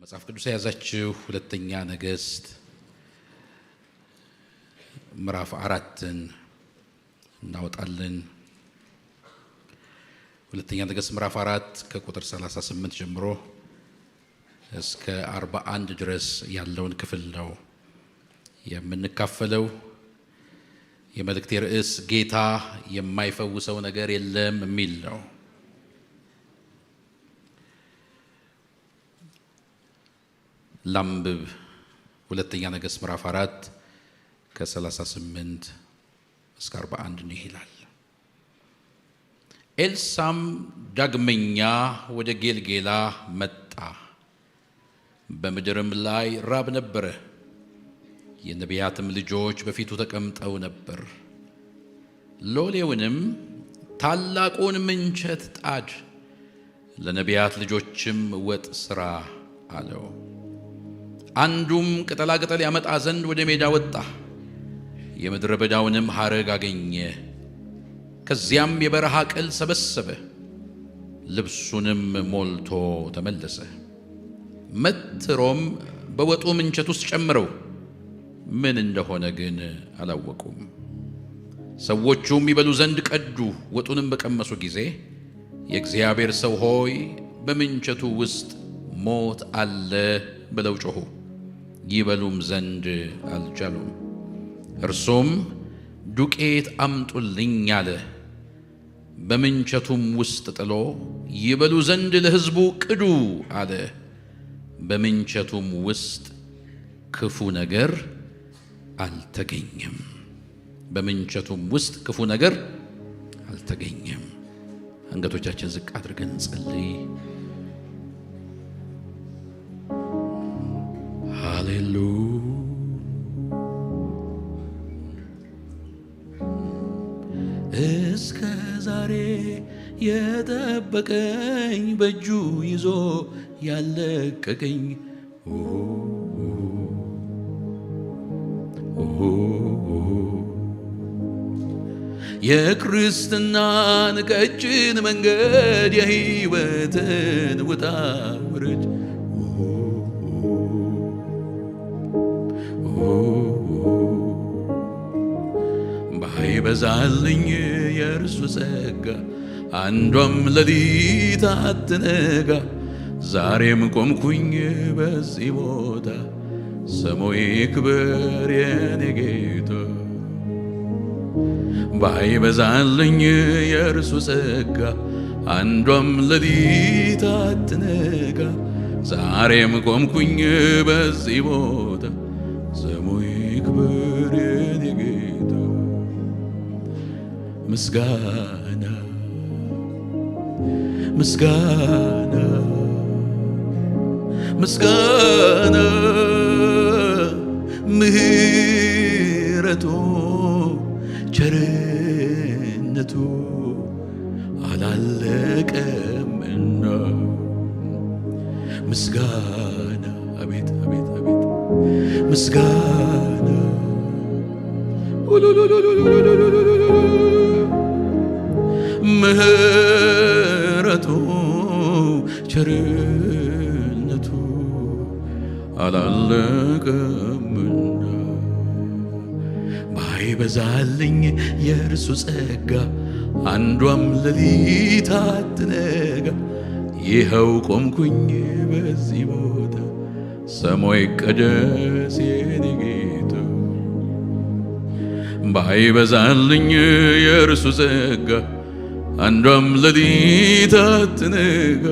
መጽሐፍ ቅዱስ የያዛችሁ ሁለተኛ ነገሥት ምዕራፍ 4ን እናወጣለን። ሁለተኛ ነገሥት ምዕራፍ 4 ከቁጥር 38 ጀምሮ እስከ 41 ድረስ ያለውን ክፍል ነው የምንካፈለው። የመልእክቴ ርዕስ ጌታ የማይፈውሰው ነገር የለም የሚል ነው። ላምብብ ሁለተኛ ነገሥት ምዕራፍ 4 ከ38 እስከ 41 እንዲህ ይላል። ኤልሳም ዳግመኛ ወደ ጌልጌላ መጣ፣ በምድርም ላይ ራብ ነበረ። የነቢያትም ልጆች በፊቱ ተቀምጠው ነበር። ሎሌውንም ታላቁን ምንቸት ጣድ፣ ለነቢያት ልጆችም ወጥ ሥራ አለው። አንዱም ቅጠላ ቅጠል ያመጣ ዘንድ ወደ ሜዳ ወጣ፣ የምድረ በዳውንም ሐረግ አገኘ። ከዚያም የበረሃ ቅል ሰበሰበ፣ ልብሱንም ሞልቶ ተመለሰ። መትሮም በወጡ ምንቸት ውስጥ ጨምረው፣ ምን እንደሆነ ግን አላወቁም። ሰዎቹም ይበሉ ዘንድ ቀዱ። ወጡንም በቀመሱ ጊዜ የእግዚአብሔር ሰው ሆይ በምንቸቱ ውስጥ ሞት አለ ብለው ጮኹ። ይበሉም ዘንድ አልቻሉም። እርሱም ዱቄት አምጡልኝ አለ። በምንቸቱም ውስጥ ጥሎ ይበሉ ዘንድ ለሕዝቡ ቅዱ አለ። በምንቸቱም ውስጥ ክፉ ነገር አልተገኘም። በምንቸቱም ውስጥ ክፉ ነገር አልተገኘም። አንገቶቻችን ዝቅ አድርገን እንጸልይ። ሃሌሉያ። እስከ ዛሬ የጠበቀኝ በእጁ ይዞ ያለቀቀኝ የክርስትናን ቀጭን መንገድ የሕይወትን ውጣ ውረድ ባይበዛልኝ የእርሱ ጸጋ አንዷም ሌሊት አትነጋ። ዛሬም ቆምኩኝ በዚህ ቦታ ስሙ ይክበር የኔ ጌታ። ባይበዛልኝ የእርሱ ጸጋ አንዷም ሌሊት አትነጋ። ዛሬም ቆምኩኝ በዚህ ቦታ ስሙ ይክበር የኔ ጌታ። ምስጋና ምስጋና ምስጋና ምሕረቱ ቸርነቱ አላለቀምና ምስጋና አቤት አቤት አቤት ምስጋና ምሕረቱ ቸርነቱ አላለቀምና ባይበዛልኝ የእርሱ ጸጋ አንዷም ሌሊት አትነጋ። ይኸው ቆምኩኝ በዚህ ቦታ ስሙ ይቀደስ የኔ ጌታ። ባይበዛልኝ የእርሱ ጸጋ አንዷም ሌሊት አትነጋ።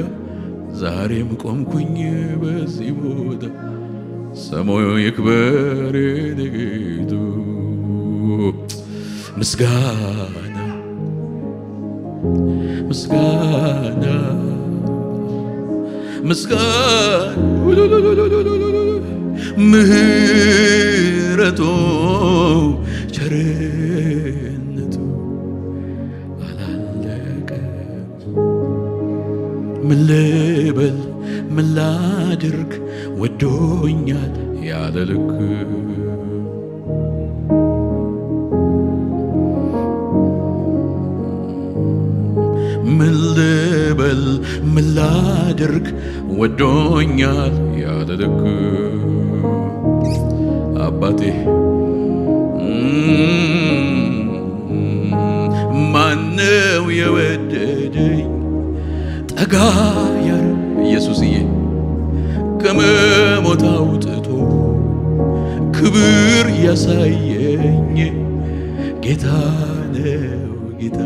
ዛሬም ቆምኩኝ በዚህ ቦታ ስሙ ይክበር የኔ ጌታ። ምስጋና ምስጋና ምስጋና ምሕረቱ ቸርነቱ አላለቀም። ምን ልበል ምን ላድርግ ወዶኛል ያለ ልክ። ምን ልበል ምን ላድርግ ወዶኛል ያለ ልክ አባቴ ማነው የወደደኝ ጠጋ ያለ ኢየሱስዬ ከመሞት አውጥቶ ክብር ያሳየኝ ጌታ ነው ጌታ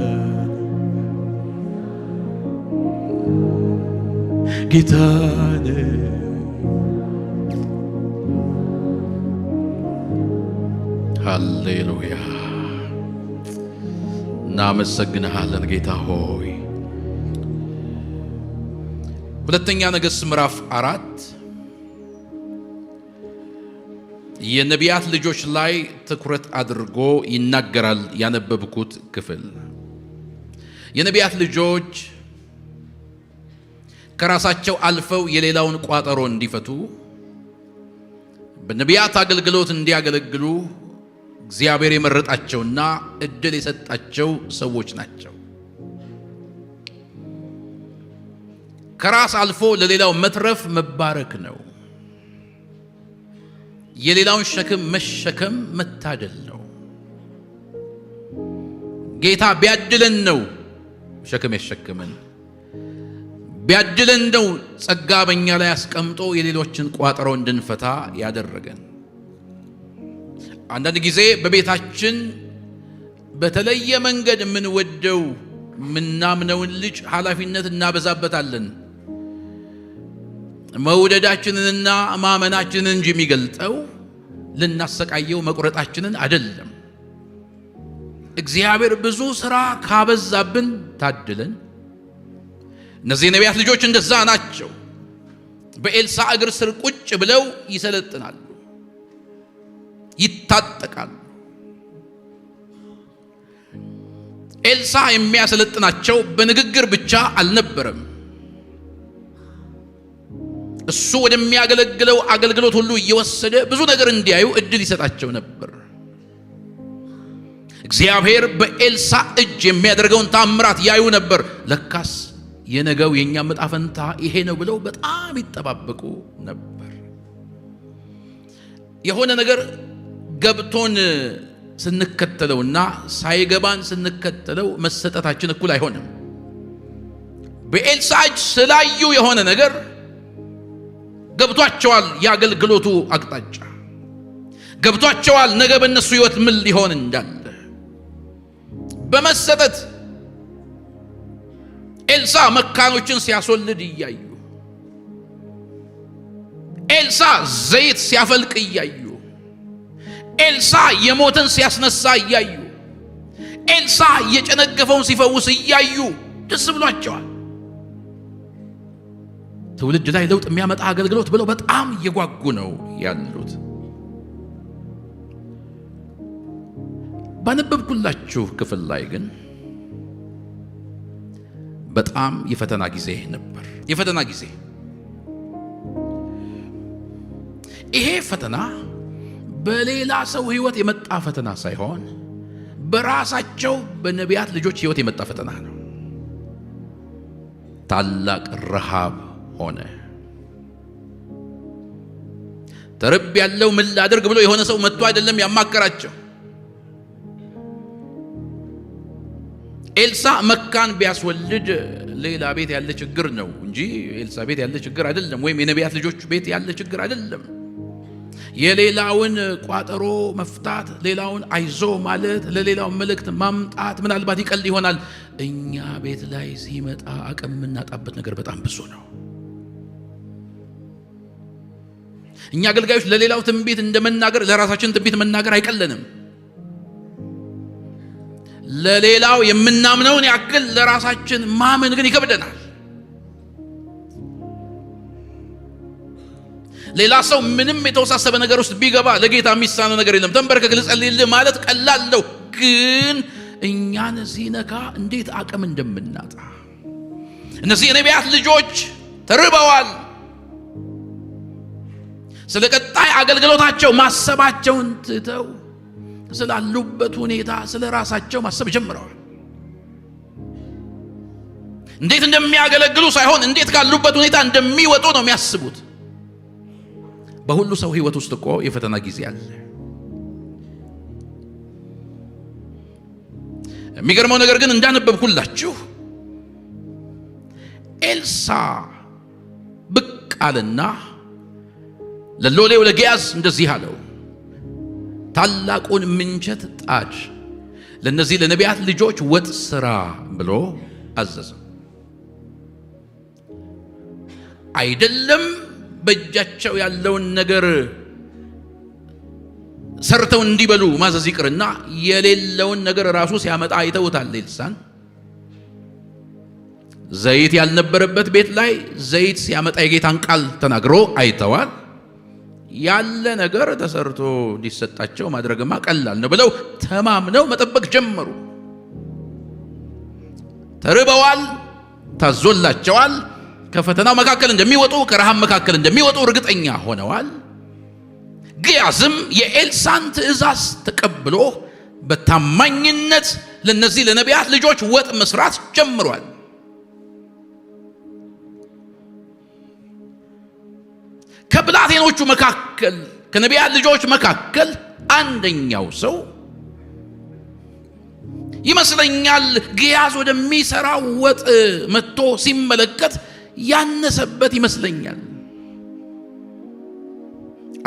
ጌታ ነው ሃሌሉያ እናመሰግንሃለን ጌታ ሆይ ሁለተኛ ነገሥት ምዕራፍ 4 የነቢያት ልጆች ላይ ትኩረት አድርጎ ይናገራል ያነበብኩት ክፍል የነቢያት ልጆች ከራሳቸው አልፈው የሌላውን ቋጠሮ እንዲፈቱ በነቢያት አገልግሎት እንዲያገለግሉ እግዚአብሔር የመረጣቸውና እድል የሰጣቸው ሰዎች ናቸው። ከራስ አልፎ ለሌላው መትረፍ መባረክ ነው። የሌላውን ሸክም መሸከም መታደል ነው። ጌታ ቢያድለን ነው ሸክም ያሸክመን፣ ቢያድለን ነው ጸጋ በእኛ ላይ አስቀምጦ የሌሎችን ቋጠሮ እንድንፈታ ያደረገን። አንዳንድ ጊዜ በቤታችን በተለየ መንገድ የምንወደው ምናምነውን ልጅ ኃላፊነት እናበዛበታለን። መውደዳችንንና ማመናችንን እንጂ የሚገልጠው ልናሰቃየው መቁረጣችንን አይደለም። እግዚአብሔር ብዙ ሥራ ካበዛብን ታድለን። እነዚህ ነቢያት ልጆች እንደዛ ናቸው። በኤልሳ እግር ስር ቁጭ ብለው ይሰለጥናሉ፣ ይታጠቃሉ። ኤልሳ የሚያሰለጥናቸው በንግግር ብቻ አልነበረም። እሱ ወደሚያገለግለው አገልግሎት ሁሉ እየወሰደ ብዙ ነገር እንዲያዩ እድል ይሰጣቸው ነበር። እግዚአብሔር በኤልሳ እጅ የሚያደርገውን ታምራት ያዩ ነበር። ለካስ የነገው የኛ ዕጣ ፈንታ ይሄ ነው ብለው በጣም ይጠባበቁ ነበር። የሆነ ነገር ገብቶን ስንከተለውና ሳይገባን ስንከተለው መሰጠታችን እኩል አይሆንም። በኤልሳ እጅ ስላዩ የሆነ ነገር ገብቷቸዋል። የአገልግሎቱ አቅጣጫ ገብቷቸዋል። ነገ በእነሱ ሕይወት ምን ሊሆን እንዳለ በመሰጠት ኤልሳ መካኖችን ሲያስወልድ እያዩ፣ ኤልሳ ዘይት ሲያፈልቅ እያዩ፣ ኤልሳ የሞተን ሲያስነሳ እያዩ፣ ኤልሳ የጨነገፈውን ሲፈውስ እያዩ ደስ ብሏቸዋል። ትውልድ ላይ ለውጥ የሚያመጣ አገልግሎት ብለው በጣም እየጓጉ ነው ያሉት። ባነበብኩላችሁ ክፍል ላይ ግን በጣም የፈተና ጊዜ ነበር። የፈተና ጊዜ ይሄ ፈተና በሌላ ሰው ሕይወት የመጣ ፈተና ሳይሆን በራሳቸው በነቢያት ልጆች ሕይወት የመጣ ፈተና ነው። ታላቅ ረሃብ ሆነ። ተርብ ያለው ምን ላድርግ ብሎ የሆነ ሰው መጥቶ አይደለም ያማከራቸው። ኤልሳ መካን ቢያስወልድ ሌላ ቤት ያለ ችግር ነው እንጂ ኤልሳ ቤት ያለ ችግር አይደለም፣ ወይም የነቢያት ልጆች ቤት ያለ ችግር አይደለም። የሌላውን ቋጠሮ መፍታት፣ ሌላውን አይዞ ማለት፣ ለሌላው መልእክት ማምጣት ምናልባት ይቀል ይሆናል። እኛ ቤት ላይ ሲመጣ አቅም የምናጣበት ነገር በጣም ብዙ ነው። እኛ አገልጋዮች ለሌላው ትንቢት እንደመናገር ለራሳችን ትንቢት መናገር አይቀለንም። ለሌላው የምናምነውን ያክል ለራሳችን ማመን ግን ይከብደናል። ሌላ ሰው ምንም የተወሳሰበ ነገር ውስጥ ቢገባ ለጌታ የሚሳነው ነገር የለም። ተንበርከክ ልጸልይልህ ማለት ቀላል ነው። ግን እኛን ሲነካ እንዴት አቅም እንደምናጣ እነዚህ የነቢያት ልጆች ተርበዋል። ስለ ቀጣይ አገልግሎታቸው ማሰባቸውን ትተው ስላሉበት ሁኔታ ስለ ራሳቸው ማሰብ ጀምረዋል። እንዴት እንደሚያገለግሉ ሳይሆን እንዴት ካሉበት ሁኔታ እንደሚወጡ ነው የሚያስቡት። በሁሉ ሰው ህይወት ውስጥ እኮ የፈተና ጊዜ አለ። የሚገርመው ነገር ግን እንዳነበብኩላችሁ ኤልሳ ብቅ አለና ለሎሌው ለጊያዝ እንደዚህ አለው፣ ታላቁን ምንቸት ጣድ ለነዚህ ለነቢያት ልጆች ወጥ ስራ ብሎ አዘዘ። አይደለም በእጃቸው ያለውን ነገር ሰርተው እንዲበሉ ማዘዝ ይቅርና የሌለውን ነገር ራሱ ሲያመጣ አይተውታል። ኤልሳን ዘይት ያልነበረበት ቤት ላይ ዘይት ሲያመጣ የጌታን ቃል ተናግሮ አይተዋል። ያለ ነገር ተሰርቶ እንዲሰጣቸው ማድረግማ ቀላል ነው ብለው ተማምነው መጠበቅ ጀመሩ። ተርበዋል፣ ታዞላቸዋል። ከፈተናው መካከል እንደሚወጡ ከረሃብ መካከል እንደሚወጡ እርግጠኛ ሆነዋል። ግያዝም የኤልሳን ትእዛዝ ተቀብሎ በታማኝነት ለነዚህ ለነቢያት ልጆች ወጥ መስራት ጀምሯል። ከብላቴኖቹ መካከል ከነቢያት ልጆች መካከል አንደኛው ሰው ይመስለኛል ግያዝ ወደሚሰራው ወጥ መጥቶ ሲመለከት ያነሰበት ይመስለኛል።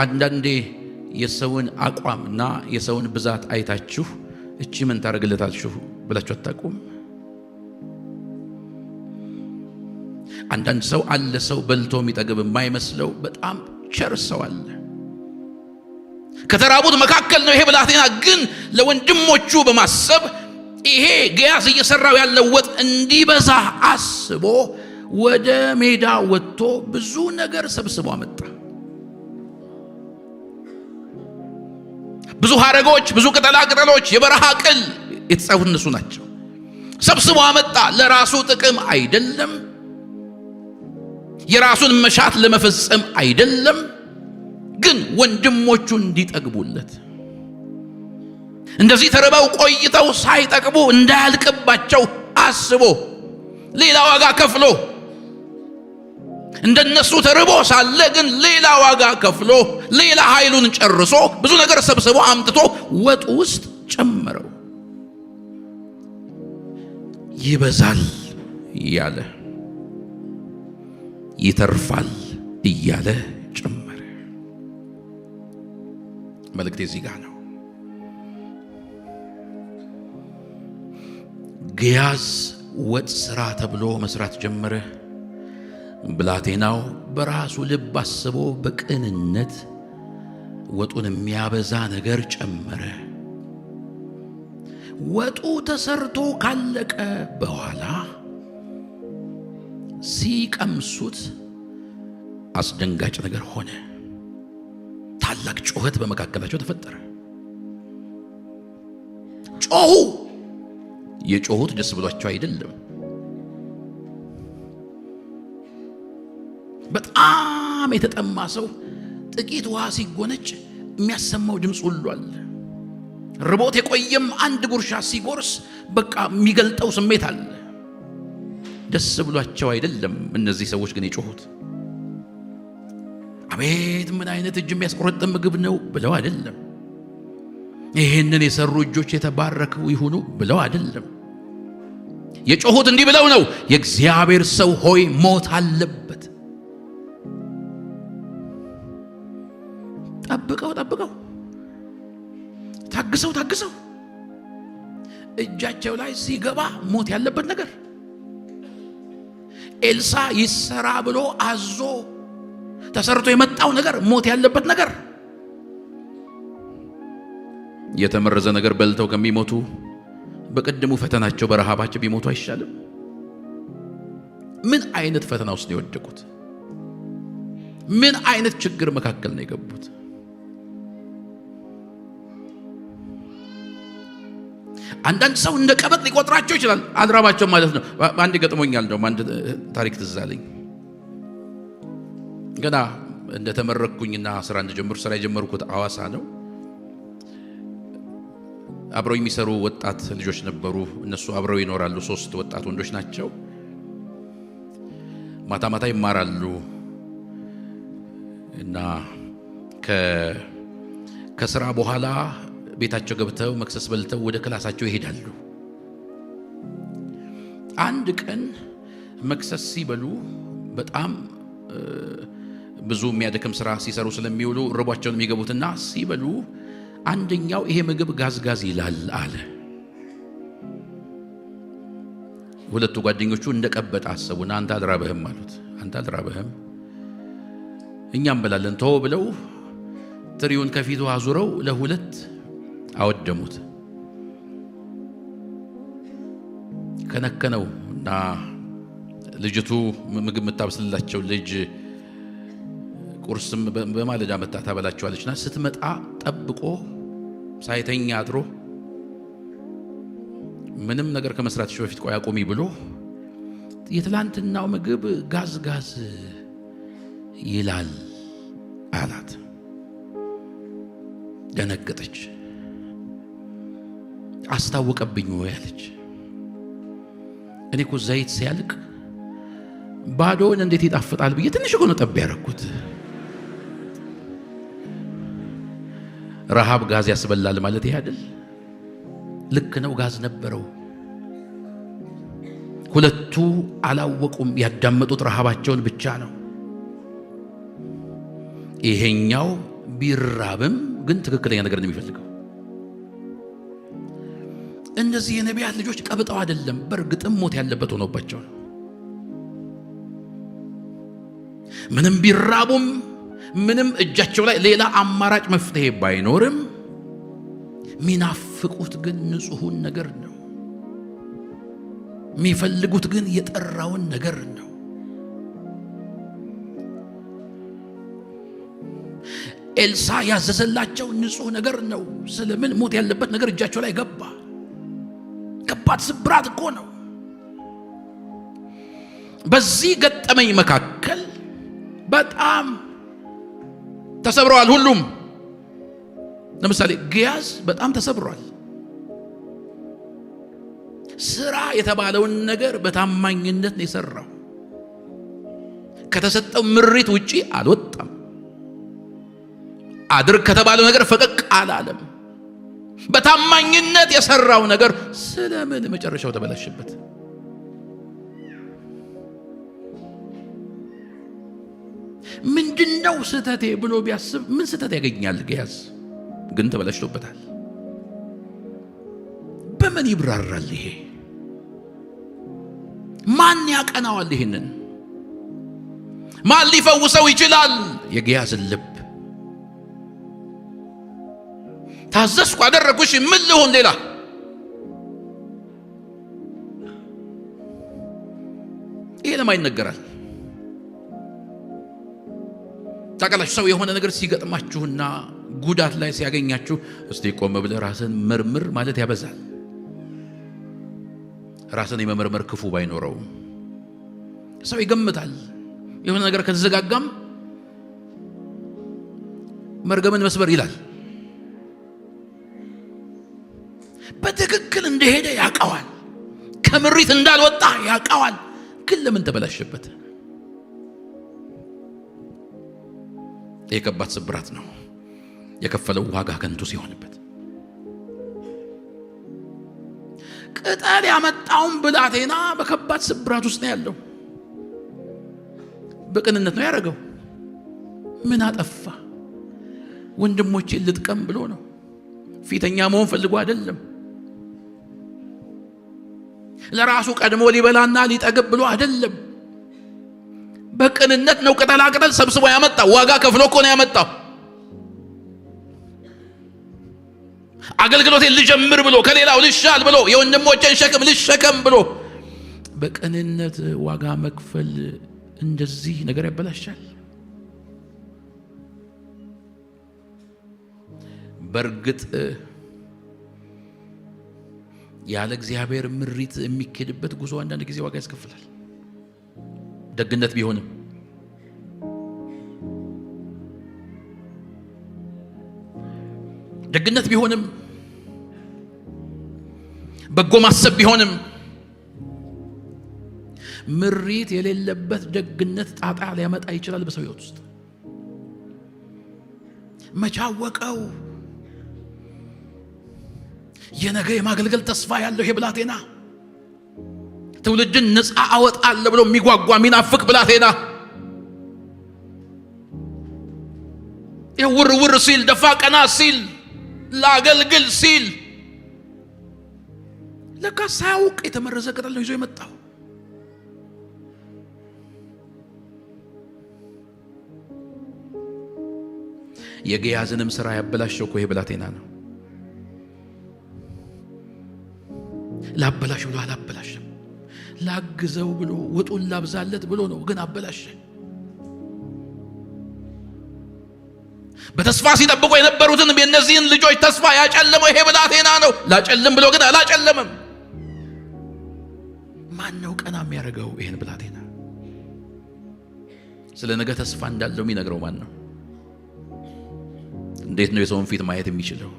አንዳንዴ የሰውን አቋምና የሰውን ብዛት አይታችሁ እቺ ምን ታረግለታችሁ ብላችሁ አታውቁም? አንዳንድ ሰው አለ፣ ሰው በልቶ የሚጠግብ የማይመስለው በጣም ቸር ሰው አለ። ከተራቡት መካከል ነው ይሄ ብላቴና። ግን ለወንድሞቹ በማሰብ ይሄ ግያዝ እየሰራው ያለው ወጥ እንዲበዛ አስቦ ወደ ሜዳ ወጥቶ ብዙ ነገር ሰብስቦ አመጣ። ብዙ ሐረጎች፣ ብዙ ቅጠላ ቅጠሎች፣ የበረሃ ቅል የተጻፉት እነሱ ናቸው። ሰብስቦ አመጣ። ለራሱ ጥቅም አይደለም፣ የራሱን መሻት ለመፈጸም አይደለም፣ ግን ወንድሞቹ እንዲጠግቡለት፣ እንደዚህ ተርበው ቆይተው ሳይጠግቡ እንዳያልቅባቸው አስቦ ሌላ ዋጋ ከፍሎ፣ እንደነሱ ተርቦ ሳለ ግን ሌላ ዋጋ ከፍሎ ሌላ ኃይሉን ጨርሶ ብዙ ነገር ሰብስቦ አምጥቶ ወጡ ውስጥ ጨመረው። ይበዛል እያለ ይተርፋል እያለ ጨመረ። መልእክቴ እዚህ ጋር ነው። ግያዝ ወጥ ስራ ተብሎ መስራት ጀመረ። ብላቴናው በራሱ ልብ አስቦ በቅንነት ወጡን የሚያበዛ ነገር ጨመረ። ወጡ ተሰርቶ ካለቀ በኋላ ሲቀምሱት አስደንጋጭ ነገር ሆነ። ታላቅ ጩኸት በመካከላቸው ተፈጠረ። ጮሁ። የጮሁት ደስ ብሏቸው አይደለም። በጣም የተጠማ ሰው ጥቂት ውሃ ሲጎነጭ የሚያሰማው ድምፅ ሁሉ አለ። ርቦት የቆየም አንድ ጉርሻ ሲጎርስ በቃ የሚገልጠው ስሜት አለ። ደስ ብሏቸው አይደለም። እነዚህ ሰዎች ግን የጮሁት አቤት ምን አይነት እጅ የሚያስቆረጥም ምግብ ነው ብለው አይደለም። ይህንን የሰሩ እጆች የተባረኩ ይሁኑ ብለው አይደለም። የጮሁት እንዲህ ብለው ነው፣ የእግዚአብሔር ሰው ሆይ ሞት አለበት። ጠብቀው ታግሰው እጃቸው ላይ ሲገባ ሞት ያለበት ነገር ኤልሳ ይሰራ ብሎ አዞ ተሰርቶ የመጣው ነገር ሞት ያለበት ነገር። የተመረዘ ነገር በልተው ከሚሞቱ በቀደሙ ፈተናቸው በረሃባቸው ቢሞቱ አይሻልም? ምን አይነት ፈተና ውስጥ ነው የወደቁት? ምን አይነት ችግር መካከል ነው የገቡት? አንዳንድ ሰው እንደ ቀበጥ ሊቆጥራቸው ይችላል። አልራባቸው ማለት ነው። አንድ ገጥሞኛል ነው። አንድ ታሪክ ትዝ አለኝ። ገና እንደተመረኩኝና ስራ እንደጀመርኩ ስራ የጀመርኩት ሐዋሳ ነው። አብረው የሚሰሩ ወጣት ልጆች ነበሩ። እነሱ አብረው ይኖራሉ። 3 ወጣት ወንዶች ናቸው። ማታ ማታ ይማራሉ እና ከስራ በኋላ ቤታቸው ገብተው መክሰስ በልተው ወደ ክላሳቸው ይሄዳሉ። አንድ ቀን መክሰስ ሲበሉ በጣም ብዙ የሚያደክም ስራ ሲሰሩ ስለሚውሉ ርቧቸውን የሚገቡትና ሲበሉ አንደኛው ይሄ ምግብ ጋዝጋዝ ይላል አለ። ሁለቱ ጓደኞቹ እንደቀበጣ አሰቡና አንተ አልራበህም አሉት። አንተ አልራበህም እኛም በላለን ተው ብለው ትሪውን ከፊቱ አዙረው ለሁለት አወደሙት። ከነከነው እና ልጅቱ ምግብ የምታበስልላቸው ልጅ ቁርስም በማለዳ መጣ ታበላቸዋለችና ስትመጣ ጠብቆ ሳይተኛ አድሮ ምንም ነገር ከመስራትሽ በፊት ቆይ አቁሚ ብሎ የትላንትናው ምግብ ጋዝጋዝ ይላል አላት። ደነገጠች። አስታወቀብኝ ወይ አለች። እኔ እኮ ዘይት ሲያልቅ ባዶውን እንዴት ይጣፍጣል ብዬ ትንሽ እኮ ነው ጠብ ያደረኩት። ረሃብ ጋዝ ያስበላል ማለት ይሄ አይደል? ልክ ነው፣ ጋዝ ነበረው። ሁለቱ አላወቁም፣ ያዳመጡት ረሃባቸውን ብቻ ነው። ይሄኛው ቢራብም ግን ትክክለኛ ነገር ነው የሚፈልገው። እነዚህ የነቢያት ልጆች ቀብጠው አይደለም፣ በእርግጥም ሞት ያለበት ሆኖባቸው ነው። ምንም ቢራቡም ምንም እጃቸው ላይ ሌላ አማራጭ መፍትሄ ባይኖርም ሚናፍቁት ግን ንጹሑን ነገር ነው። የሚፈልጉት ግን የጠራውን ነገር ነው። ኤልሳ ያዘዘላቸው ንጹሕ ነገር ነው። ስለምን ሞት ያለበት ነገር እጃቸው ላይ ገባ? ከባድ ስብራት እኮ ነው። በዚህ ገጠመኝ መካከል በጣም ተሰብረዋል ሁሉም። ለምሳሌ ግያዝ በጣም ተሰብሯል። ስራ የተባለውን ነገር በታማኝነት ነው የሰራው። ከተሰጠው ምሪት ውጪ አልወጣም። አድርግ ከተባለው ነገር ፈቀቅ አላለም። በታማኝነት የሰራው ነገር ስለምን መጨረሻው ተበላሸበት? ምንድነው ስህተቴ ብሎ ቢያስብ ምን ስህተት ያገኛል? ግያዝ ግን ተበላሽቶበታል። በምን ይብራራል ይሄ? ማን ያቀናዋል? ይሄንን ማን ሊፈውሰው ይችላል? የግያዝን ልብ ታዘዝኩ አደረኩሽ ምን ልሆን ሌላ? ይሄ ለማን ይነገራል? ታውቃላችሁ፣ ሰው የሆነ ነገር ሲገጥማችሁና ጉዳት ላይ ሲያገኛችሁ እስቲ ቆም ብለህ ራስን መርምር ማለት ያበዛል። ራስን የመመርመር ክፉ ባይኖረው ሰው ይገምታል። የሆነ ነገር ከተዘጋጋም መርገምን መስበር ይላል። በትክክል እንደሄደ ያውቀዋል። ከምሪት እንዳልወጣ ያውቀዋል። ግን ለምን ተበላሸበት? የከባድ ስብራት ነው። የከፈለው ዋጋ ከንቱ ሲሆንበት ቅጠል ያመጣውን ብላቴና በከባድ ስብራት ውስጥ ነው ያለው። በቅንነት ነው ያደረገው። ምን አጠፋ? ወንድሞቼን ልጥቀም ብሎ ነው። ፊተኛ መሆን ፈልጎ አይደለም። ለራሱ ቀድሞ ሊበላና ሊጠግብ ብሎ አይደለም። በቅንነት ነው ቅጠላ ቅጠል ሰብስቦ ያመጣው። ዋጋ ከፍሎ እኮ ነው ያመጣው። አገልግሎቴን ልጀምር ብሎ ከሌላው ልሻል ብሎ የወንድሞቼን ሸክም ልሸከም ብሎ በቅንነት ዋጋ መክፈል እንደዚህ ነገር ያበላሻል። በእርግጥ ያለ እግዚአብሔር ምሪት የሚኬድበት ጉዞ አንዳንድ ጊዜ ዋጋ ያስከፍላል። ደግነት ቢሆንም ደግነት ቢሆንም በጎ ማሰብ ቢሆንም ምሪት የሌለበት ደግነት ጣጣ ሊያመጣ ይችላል በሰው ሕይወት ውስጥ። መቻወቀው የነገ የማገልገል ተስፋ ያለው ብላቴና፣ ትውልድን ነፃ አወጣለሁ ብሎ የሚጓጓ የሚናፍቅ ብላቴና የውር ሲል ደፋ ቀና ሲል ላገልግል ሲል ለካ ሳያውቅ የተመረዘ ቅጠል ነው ይዞ የመጣው። የገያዝንም ሥራ ያበላሸው እኮ ብላቴና ነው። ላበላሽ ብሎ አላበላሽም። ላግዘው ብሎ ወጡን ላብዛለት ብሎ ነው፣ ግን አበላሸ። በተስፋ ሲጠብቁ የነበሩትን የእነዚህን ልጆች ተስፋ ያጨለመው ብላቴና ነው። ላጨልም ብሎ ግን አላጨለመም። ማን ነው ቀና የሚያደርገው ይሄን ብላቴና? ስለ ነገ ተስፋ እንዳለው የሚነግረው ማን ነው? እንዴት ነው የሰውን ፊት ማየት የሚችለው?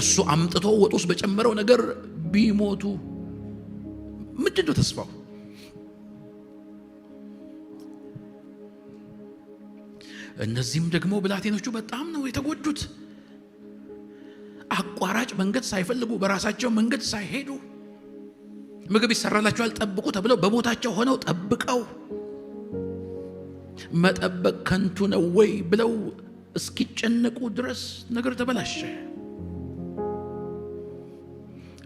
እሱ አምጥቶ ወጡስ በጨመረው ነገር ቢሞቱ ምንድን ነው ተስፋው? እነዚህም ደግሞ ብላቴኖቹ በጣም ነው የተጎዱት። አቋራጭ መንገድ ሳይፈልጉ በራሳቸው መንገድ ሳይሄዱ ምግብ ይሰራላቸዋል ጠብቁ ተብለው በቦታቸው ሆነው ጠብቀው መጠበቅ ከንቱ ነው ወይ ብለው እስኪጨነቁ ድረስ ነገር ተበላሸ።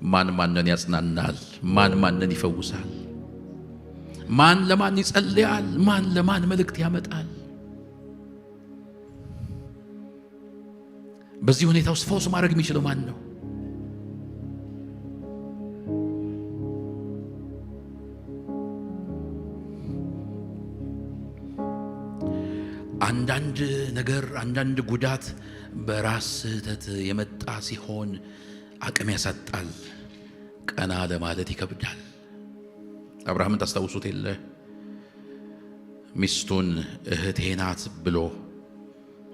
ማን ማንን ያጽናናል? ማን ማንን ይፈውሳል? ማን ለማን ይጸልያል? ማን ለማን መልእክት ያመጣል? በዚህ ሁኔታ ውስጥ ፈውስ ማድረግ የሚችለው ማን ነው? አንዳንድ ነገር አንዳንድ ጉዳት በራስ ስህተት የመጣ ሲሆን አቅም ያሳጣል። ቀና ለማለት ይከብዳል። አብርሃምን ታስታውሱት የለ? ሚስቱን እህቴ ናት ብሎ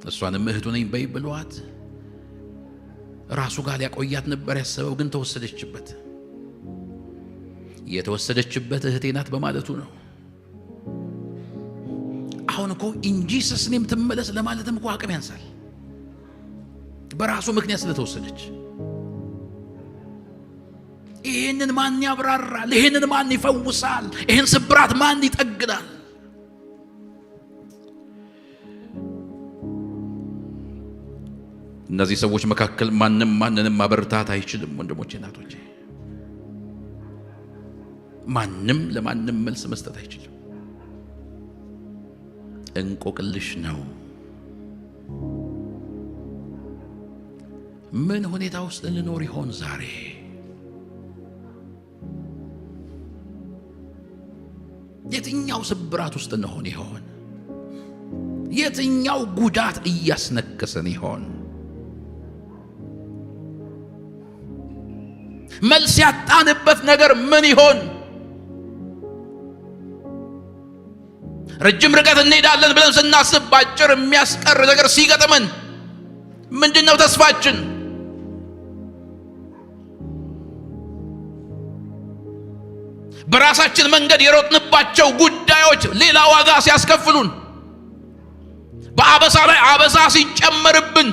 እሷንም እህቱ ነኝ በይ ብሏት ራሱ ጋር ሊያቆያት ነበር ያሰበው፣ ግን ተወሰደችበት። የተወሰደችበት እህቴ ናት በማለቱ ነው። አሁን እኮ ኢንጂሰስ ኔም ትመለስ ለማለትም እኮ አቅም ያንሳል፣ በራሱ ምክንያት ስለተወሰደች። ይሄንን ማን ያብራራል? ይሄንን ማን ይፈውሳል? ይሄን ስብራት ማን ይጠግናል? እነዚህ ሰዎች መካከል ማንም ማንንም ማበርታት አይችልም። ወንድሞቼ እናቶቼ፣ ማንም ለማንም መልስ መስጠት አይችልም። እንቆቅልሽ ነው። ምን ሁኔታ ውስጥ ልኖር ይሆን ዛሬ? የትኛው ስብራት ውስጥ እንሆን ይሆን? የትኛው ጉዳት እያስነከሰን ይሆን? መልስ ያጣንበት ነገር ምን ይሆን? ረጅም ርቀት እንሄዳለን ብለን ስናስብ ባጭር የሚያስቀር ነገር ሲገጥመን ምንድነው ተስፋችን? በራሳችን መንገድ የሮጥንባቸው ጉዳዮች ሌላ ዋጋ ሲያስከፍሉን፣ በአበሳ ላይ አበሳ ሲጨመርብን፣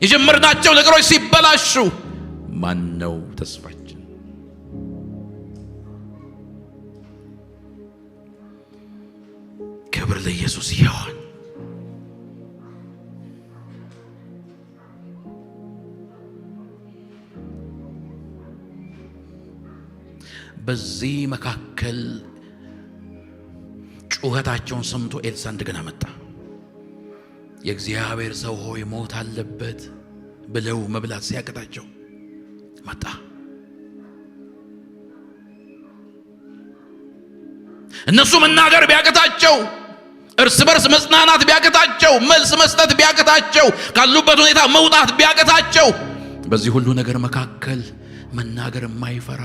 የጀመርናቸው ነገሮች ሲበላሹ ማን ነው ተስፋችን? ክብር ለኢየሱስ ይሁን። በዚህ መካከል ጩኸታቸውን ሰምቶ ኤልሳ እንደገና መጣ። የእግዚአብሔር ሰው ሆይ ሞት አለበት ብለው መብላት ሲያቅታቸው መጣ። እነሱ መናገር ቢያቅታቸው፣ እርስ በርስ መጽናናት ቢያቅታቸው፣ መልስ መስጠት ቢያቅታቸው፣ ካሉበት ሁኔታ መውጣት ቢያቅታቸው፣ በዚህ ሁሉ ነገር መካከል መናገር የማይፈራ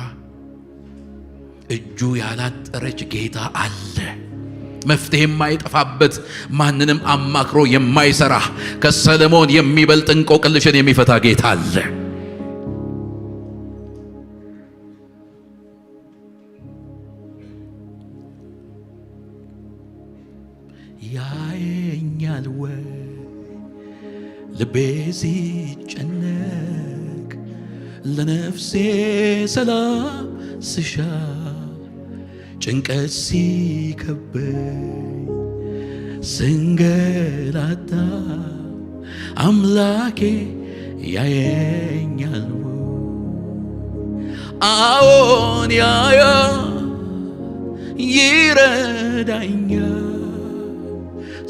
እጁ ያላጠረች ጌታ አለ። መፍትሄ የማይጠፋበት፣ ማንንም አማክሮ የማይሰራ፣ ከሰለሞን የሚበልጥ እንቆቅልሽን የሚፈታ ጌታ አለ። ያየኛል ወይ ልቤ ሲጨነቅ ለነፍሴ ሰላም ስሻ ጭንቀት ሲከበኝ ስንገላታ አምላኬ ያየኛል አዎን ያያል ይረዳኛል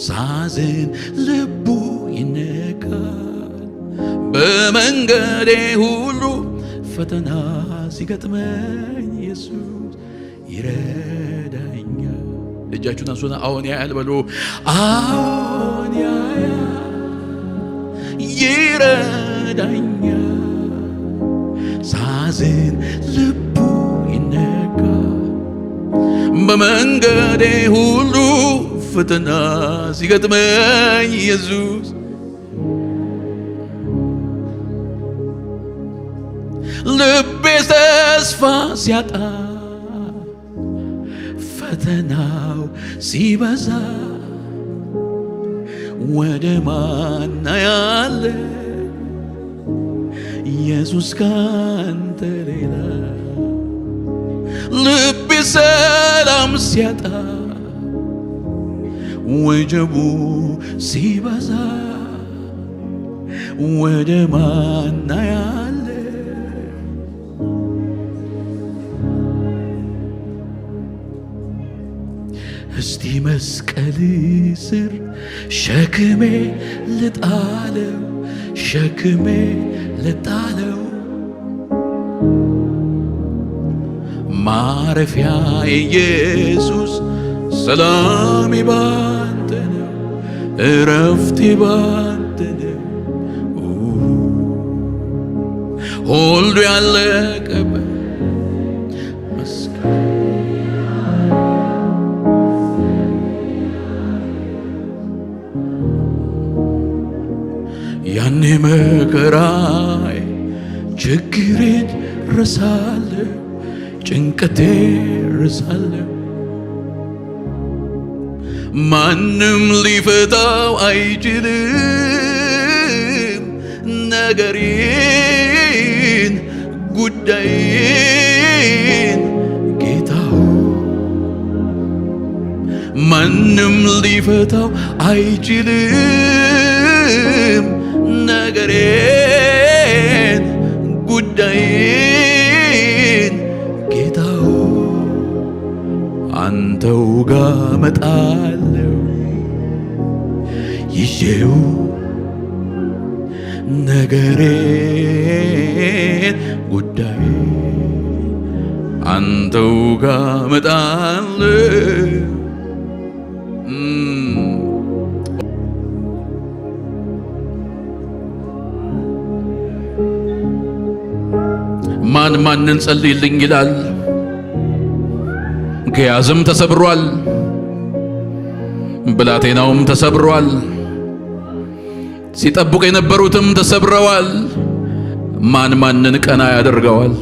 ሳዝን ልቡ ይነካል በመንገዴ ሁሉ ፈተና ሲገጥመኝ ኢየሱስ ይረዳኛል። እጃችሁን አንሱና አዎን ያያል በሉ። አዎን ያያል ይረዳኛል ሳዝን ልቡ ይነካል በመንገዴ ሁሉ ፈተና ሲገጥመኝ ኢየሱስ ልቤ ተስፋ ሲያጣ ፈተናው ሲበዛ ወደ ማን ያለ ኢየሱስ ካንተ ሌላ ልቤ ሰላም ሲያጣ ወጀቡ ሲበዛ ወደ ማን ያለ እስቲ መስቀል ስር ሸክሜ ልጣለው ሸክሜ ልጣለው ማረፊያ ኢየሱስ ሰላም ባንተ ነው እረፍቴ ባንተ ነው ሁሉ ያለቀበት ያኔ መከራዬ ችግሬን ረሳለሁ ጭንቀቴ ረሳለሁ ማንም ሊፈታው አይችልም ነገሬን ጉዳዬን ጌታው ማንም ሊፈታው አይችልም ነገሬን ጉዳዬን ጌታው አንተው ጋር መጣለው ይዤው ነገሬን ጉዳዬን አንተው ጋር መጣለው ማን ማንን ጸልይልኝ ይላል ገያዝም ተሰብሯል ብላቴናውም ተሰብሯል ሲጠብቁ የነበሩትም ተሰብረዋል ማን ማንን ቀና ያደርገዋል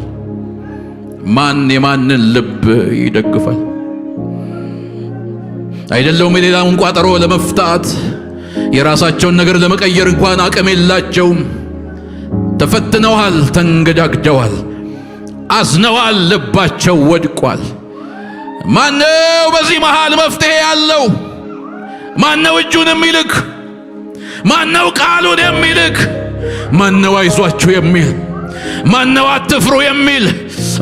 ማን የማንን ልብ ይደግፋል አይደለም የሌላውን ቋጠሮ ለመፍታት የራሳቸውን ነገር ለመቀየር እንኳን አቅም የላቸውም ተፈትነዋል ተንገዳግደዋል አዝነዋል ልባቸው ወድቋል ማነው በዚህ መሃል መፍትሄ ያለው ማነው እጁን የሚልክ ማነው ቃሉን የሚልክ ማነው አይዟችሁ የሚል ማነው አትፍሩ የሚል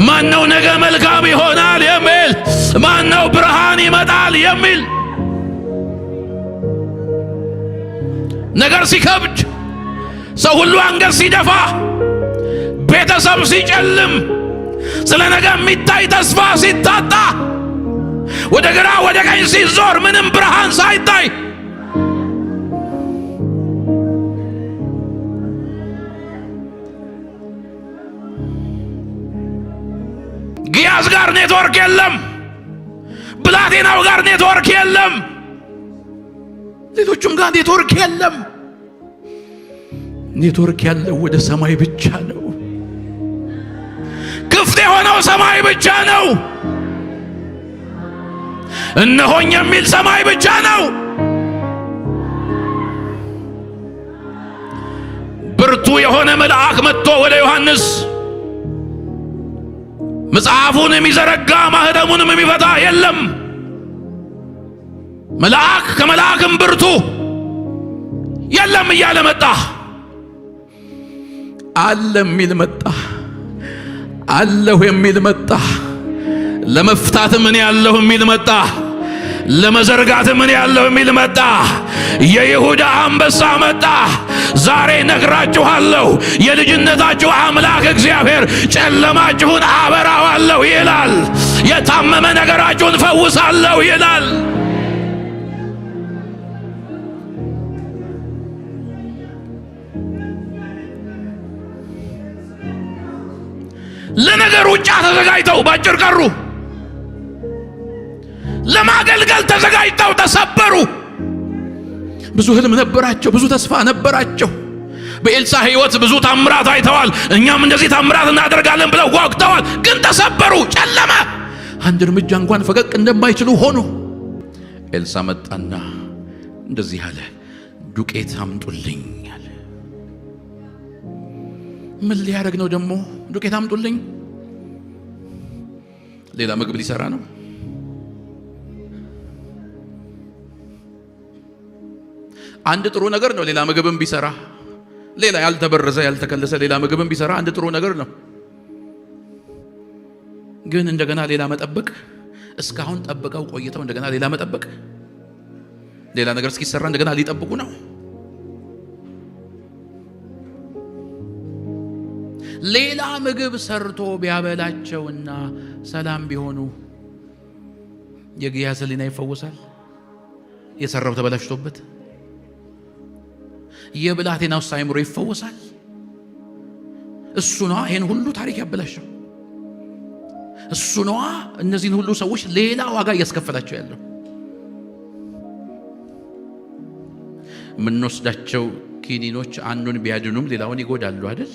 ማነው ነገ መልካም ይሆናል የሚል ማነው ብርሃን ይመጣል የሚል ነገር ሲከብድ ሰው ሁሉ አንገት ሲደፋ ቤተሰብ ሲጨልም ስለ ነገ የሚታይ ተስፋ ሲታጣ ወደ ግራ ወደ ቀኝ ሲዞር ምንም ብርሃን ሳይታይ ጊያዝ ጋር ኔትወርክ የለም ብላቴናው ጋር ኔትወርክ የለም ሌሎቹም ጋር ኔትወርክ የለም ኔትወርክ ያለው ወደ ሰማይ ብቻ ነው ክፍት የሆነው ሰማይ ብቻ ነው እነሆኝ የሚል ሰማይ ብቻ ነው መልአክ መጥቶ ወደ ዮሐንስ መጽሐፉን የሚዘረጋ ማህተሙንም የሚፈታ የለም፣ መልአክ ከመልአክም ብርቱ የለም እያለ መጣ። አለ የሚል መጣ፣ አለሁ የሚል መጣ፣ ለመፍታት ምን ያለሁ የሚል መጣ፣ ለመዘርጋት ምን ያለሁ የሚል መጣ። የይሁዳ አንበሳ መጣ። ዛሬ ነግራችኋለሁ፣ የልጅነታችሁ አምላክ እግዚአብሔር ጨለማችሁን አበራዋለሁ ይላል። የታመመ ነገራችሁን ፈውሳለሁ ይላል። ለነገር ውጫ ተዘጋጅተው ባጭር ቀሩ። ለማገልገል ተዘጋጅተው ተሰበሩ። ብዙ ህልም ነበራቸው፣ ብዙ ተስፋ ነበራቸው። በኤልሳ ህይወት ብዙ ታምራት አይተዋል። እኛም እንደዚህ ታምራት እናደርጋለን ብለው ጓጉተዋል፣ ግን ተሰበሩ። ጨለመ። አንድ እርምጃ እንኳን ፈቀቅ እንደማይችሉ ሆኖ ኤልሳ መጣና እንደዚህ አለ፣ ዱቄት አምጡልኝ አለ። ምን ሊያደርግ ነው ደግሞ? ዱቄት አምጡልኝ። ሌላ ምግብ ሊሰራ ነው? አንድ ጥሩ ነገር ነው። ሌላ ምግብም ቢሰራ፣ ሌላ ያልተበረዘ ያልተከለሰ ሌላ ምግብም ቢሰራ አንድ ጥሩ ነገር ነው። ግን እንደገና ሌላ መጠበቅ፣ እስካሁን ጠብቀው ቆይተው እንደገና ሌላ መጠበቅ፣ ሌላ ነገር እስኪሰራ እንደገና ሊጠብቁ ነው። ሌላ ምግብ ሰርቶ ቢያበላቸውና ሰላም ቢሆኑ የግያዝ ሕሊና ይፈወሳል? የሰራው ተበላሽቶበት የብላቴናው ሳይምሮ ይፈወሳል? እሱ ነዋ ይሄን ሁሉ ታሪክ ያበላሸው። እሱ ነዋ እነዚህን ሁሉ ሰዎች ሌላ ዋጋ እያስከፈላቸው ያለው። የምንወስዳቸው ኪኒኖች አንዱን ቢያድኑም ሌላውን ይጎዳሉ አይደል?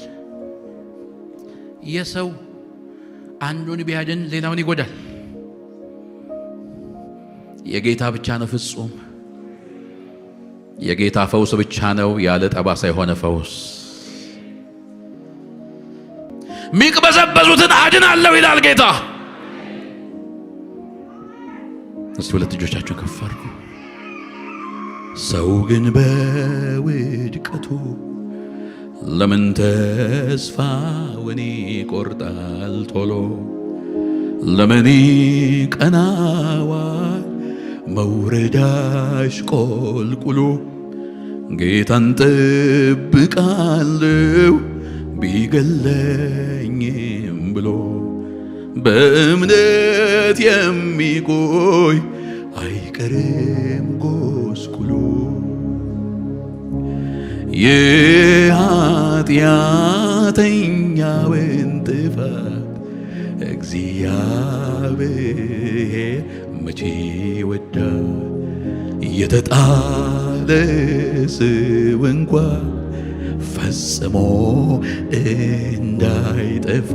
የሰው አንዱን ቢያድን ሌላውን ይጎዳል። የጌታ ብቻ ነው ፍጹም። የጌታ ፈውስ ብቻ ነው ያለ ጠባሳ የሆነ ፈውስ። ሚቅበዘበዙትን አድናለሁ ይላል ጌታ። እስቲ ሁለት እጆቻችሁን ከፍ አድርጉ። ሰው ግን በውድቀቱ ለምን ተስፋውን ይቆርጣል ቶሎ? ለምን ቀናዋል መውረዳሽ ቆልቁሎ? ጌታን ጠብቃለሁ ቢገለኝም ብሎ በእምነት የሚቆይ አይቀርም ጎስቁሎ። የኃጢአተኛውን ጥፋት እግዚአብሔር መቼ ወዳል? የተጣለ ሰው እንኳ ፈጽሞ እንዳይጠፋ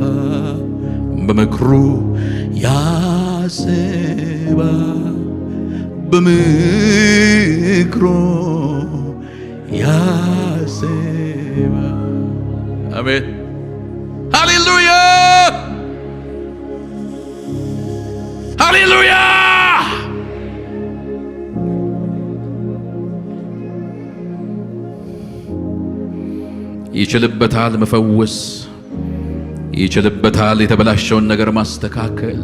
በምክሩ ያስባል፣ በምክሩ ያስባል። አሜን ሃሌሉያ ሃሌሉያ። ይችልበታል መፈወስ፣ ይችልበታል የተበላሸውን ነገር ማስተካከል።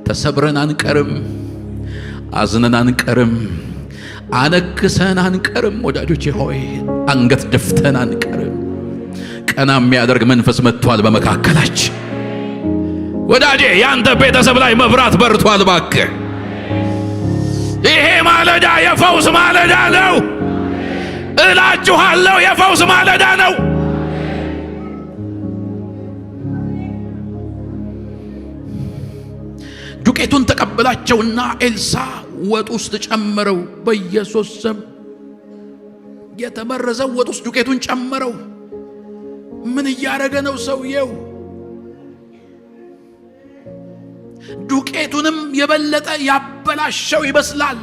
ተሰብረን አንቀርም፣ አዝነን አንቀርም፣ አነክሰን አንቀርም። ወዳጆቼ ሆይ አንገት ደፍተን አንቀርም። ቀና የሚያደርግ መንፈስ መጥቷል በመካከላችን። ወዳጄ ያንተ ቤተሰብ ላይ መብራት በርቷል። እባክህ ይሄ ማለዳ የፈውስ ማለዳ ነው እላችኋለሁ። የፈውስ ማለዳ ነው። ዱቄቱን ተቀበላቸውና ኤልሳ ወጥ ውስጥ ጨመረው። በኢየሱስ ስም የተመረዘው ወጥ ውስጥ ዱቄቱን ጨመረው። ምን እያደረገ ነው ሰውየው? ዱቄቱንም የበለጠ ያበላሸው ይመስላል።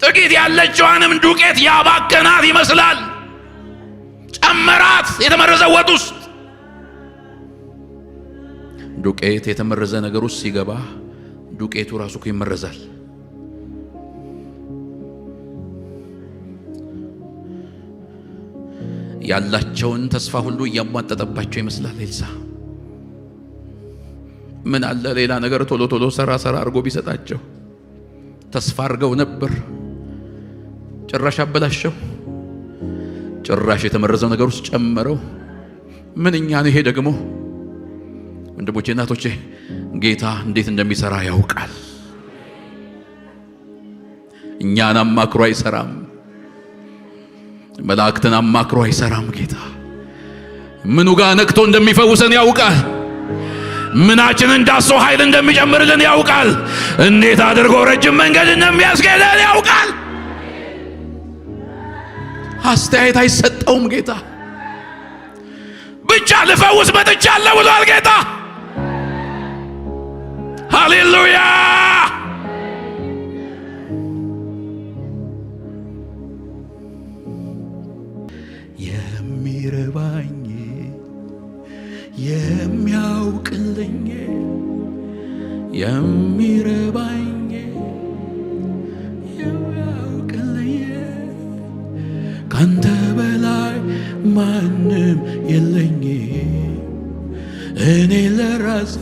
ጥቂት ያለችዋንም ዱቄት ያባከናት ይመስላል። ጨመራት የተመረዘ ወጥ ውስጥ። ዱቄት የተመረዘ ነገር ውስጥ ሲገባ ዱቄቱ ራሱ ይመረዛል። ያላቸውን ተስፋ ሁሉ እያሟጠጠባቸው ይመስላል ኤልሳ። ምን አለ ሌላ ነገር ቶሎ ቶሎ ሰራ አድርጎ ቢሰጣቸው። ተስፋ አድርገው ነበር፣ ጭራሽ አበላሸው። ጭራሽ የተመረዘው ነገር ውስጥ ጨመረው። ምንኛ ነው ይሄ ደግሞ! ወንድሞቼ እናቶቼ፣ ጌታ እንዴት እንደሚሰራ ያውቃል። እኛን አማክሮ አይሰራም። መላእክትን አማክሮ አይሰራም። ጌታ ምኑ ጋር ነክቶ እንደሚፈውሰን ያውቃል። ምናችንን ዳሶ ኃይል እንደሚጨምርልን ያውቃል። እንዴት አድርጎ ረጅም መንገድ እንደሚያስኬደን ያውቃል። አስተያየት አይሰጠውም ጌታ። ብቻ ልፈውስ መጥቻለሁ ብሏል ጌታ። ሃሌሉያ! የሚረባኝ የሚያውቅልኝ የሚረባኝ የሚያውቅልኝ ካንተ በላይ ማንም የለኝ። እኔ ለራሴ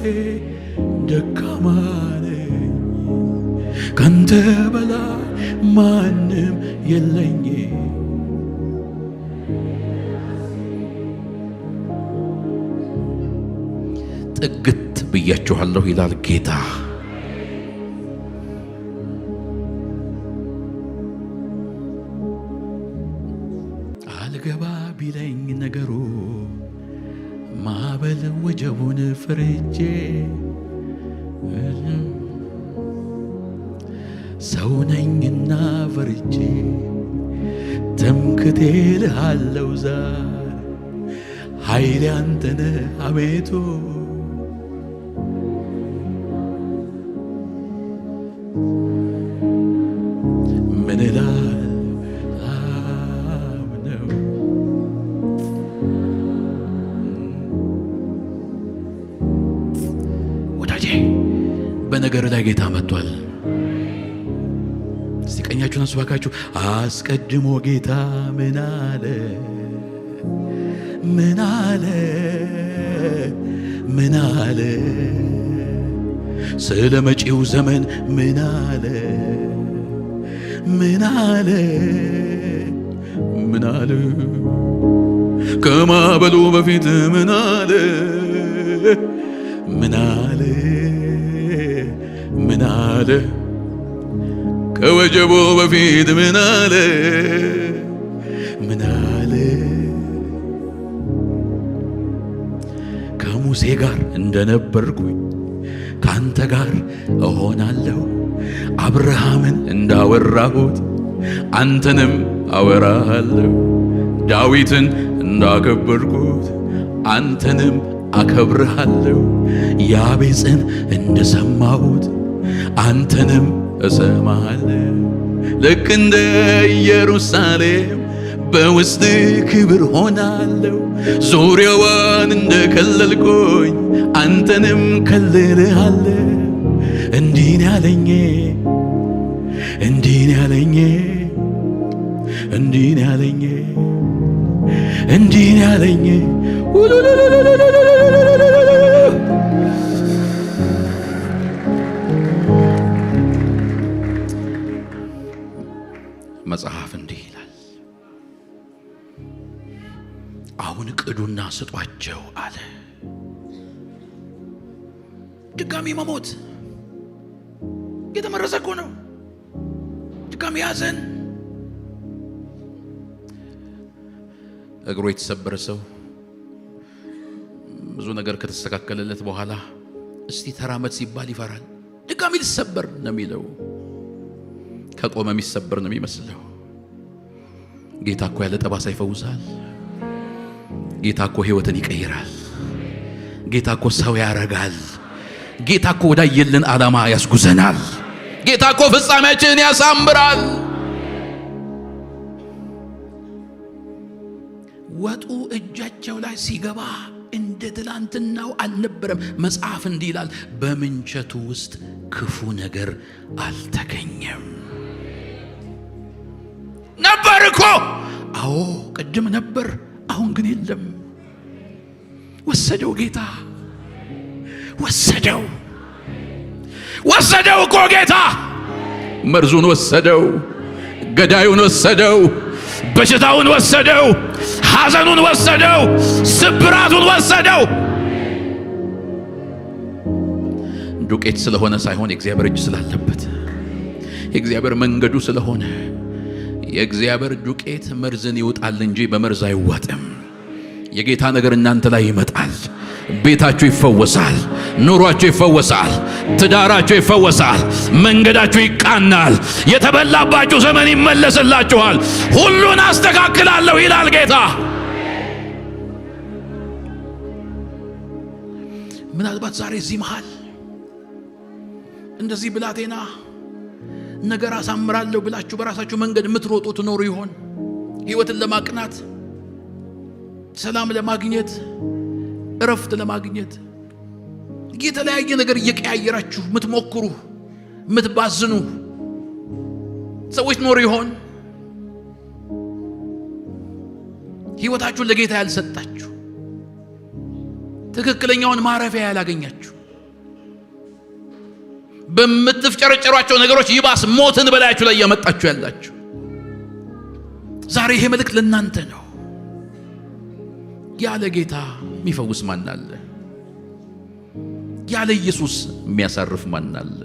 ደካማ ነኝ። ካንተ በላይ ማንም የለኝ። ጥግት ብያችኋለሁ ይላል ጌታ። አልገባ ቢለኝ ነገሩ ማዕበል ወጀቡን ፍርጄ ሰው ነኝና ፈርጄ ትምክቴ ልሃለው ዛሬ ኃይሌ አንተነ አቤቱ። ምን እላለሁ ወዳጄ፣ በነገር ላይ ጌታ መጥቷል። እስቲ ቀኛችሁን አንሱ ባካችሁ። አስቀድሞ ጌታ ምን አለ? ምን አለ? ምን አለ? ስለ መጪው ዘመን ምን አለ? ምን አለ? ምን አለ? ከማዕበሉ በፊት ምን አለ? ምን አለ? ምን አለ? ከወጀቡ በፊት ምን አለ? ምን አለ? ከሙሴ ጋር እንደነበርኩኝ ካንተ ጋር እሆናለሁ። አብርሃምን እንዳወራሁት አንተንም አወራሃለሁ። ዳዊትን እንዳከበርኩት አንተንም አከብርሃለሁ። ያቤጽን እንደሰማሁት አንተንም እሰማሃለሁ። ልክ እንደ ኢየሩሳሌም በውስጥ ክብር ሆናለሁ። ዙሪያዋን እንደከለልኩኝ አንተንም ከልልሃለሁ። እንዲህ ያለኝ እንዲህ ያለኝ እንዲህ ያለኝ እንዲህ ያለኝ መጽሐፍ እንዲህ ይላል፣ አሁን ቅዱና ስጧቸው አለ። ድጋሚ መሞት የተመረዘ እኮ ነው። ድጋሚ ያዘን። እግሩ የተሰበረ ሰው ብዙ ነገር ከተስተካከለለት በኋላ እስቲ ተራመድ ሲባል ይፈራል። ድጋሚ ሊሰበር ነው የሚለው። ከቆመ የሚሰበር ነው የሚመስለው። ጌታ እኮ ያለ ጠባሳ ይፈውሳል። ጌታ እኮ ሕይወትን ይቀይራል። ጌታ እኮ ሰው ያረጋል። ጌታ እኮ ወዳየልን ዓላማ ያስጉዘናል። ጌታ እኮ ፍጻሜያችንን ያሳምራል። ወጡ እጃቸው ላይ ሲገባ እንደ ትላንትናው አልነበረም። መጽሐፍ እንዲህ ይላል፣ በምንቸቱ ውስጥ ክፉ ነገር አልተገኘም። ነበር እኮ አዎ፣ ቅድም ነበር፣ አሁን ግን የለም። ወሰደው ጌታ፣ ወሰደው እኮ ጌታ። መርዙን ወሰደው፣ ገዳዩን ወሰደው፣ በሽታውን ወሰደው፣ ሐዘኑን ወሰደው፣ ስብራቱን ወሰደው። ዱቄት ስለሆነ ሳይሆን የእግዚአብሔር እጅ ስላለበት፣ የእግዚአብሔር መንገዱ ስለሆነ። የእግዚአብሔር ዱቄት መርዝን ይውጣል እንጂ በመርዝ አይዋጥም። የጌታ ነገር እናንተ ላይ ይመጣል። ቤታችሁ ይፈወሳል፣ ኑሯችሁ ይፈወሳል፣ ትዳራችሁ ይፈወሳል፣ መንገዳችሁ ይቃናል፣ የተበላባችሁ ዘመን ይመለስላችኋል። ሁሉን አስተካክላለሁ ይላል ጌታ። ምናልባት ዛሬ እዚህ መሃል እንደዚህ ብላቴና ነገር አሳምራለሁ ብላችሁ በራሳችሁ መንገድ የምትሮጡ ትኖሩ ይሆን? ሕይወትን ለማቅናት፣ ሰላም ለማግኘት፣ እረፍት ለማግኘት የተለያየ ነገር እየቀያየራችሁ የምትሞክሩ የምትባዝኑ ሰዎች ኖሩ ይሆን? ሕይወታችሁን ለጌታ ያልሰጣችሁ፣ ትክክለኛውን ማረፊያ ያላገኛችሁ፣ በምትፍጨረጨሯቸው ነገሮች ይባስ ሞትን በላያችሁ ላይ ያመጣችሁ ያላችሁ፣ ዛሬ ይሄ መልእክት ለእናንተ ነው። ያለ ጌታ የሚፈውስ ማን አለ? ያለ ኢየሱስ የሚያሳርፍ ማን አለ?